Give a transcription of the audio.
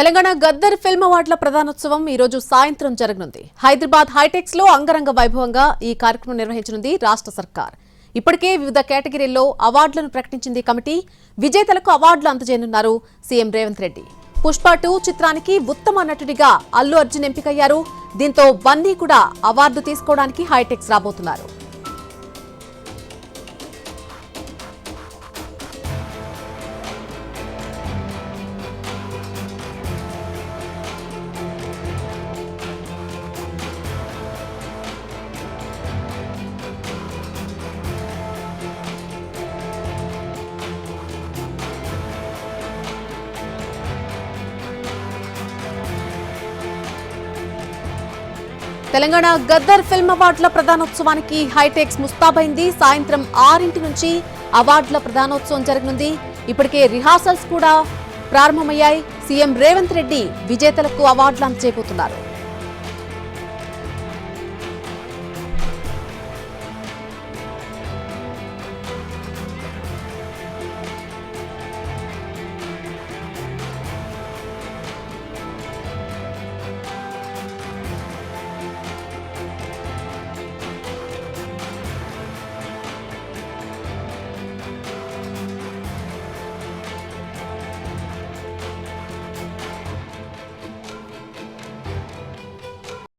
Telangana Gaddar film అవార్డుల ప్రధానోత్సవం ఈ రోజు సాయంత్రం జరగనుంది. హైదరాబాద్ హైటెక్స్ లో అంగరంగ వైభవంగా ఈ కార్యక్రమం నిర్వహించనుంది రాష్ట్ర సర్కార్. ఇప్పటికే వివిధ కేటగిరీల్లో అవార్డులను ప్రకటించింది కమిటీ. విజేతలకు అవార్డులు అందజేయనున్నారు సీఎం రేవంత్ రెడ్డి. పుష్ప 2 చిత్రానికి ఉత్తమ నటుడిగా అల్లు అర్జున్ ఎంపికయ్యారు. దీంతో బన్నీ కూడా అవార్డు తీసుకోవడానికి హైటెక్స్ రాబోతున్నారు. తెలంగాణ గద్దర్ ఫిల్మ్ అవార్డుల ప్రధానోత్సవానికి హైటెక్స్ ముస్తాబైంది. సాయంత్రం 6 నుంచి అవార్డుల ప్రధానోత్సవం జరగనుంది. ఇప్పటికే రిహార్సల్స్ కూడా ప్రారంభమయ్యాయి. సీఎం రేవంత్ రెడ్డి విజేతలకు అవార్డులు అందజేయబోతున్నారు.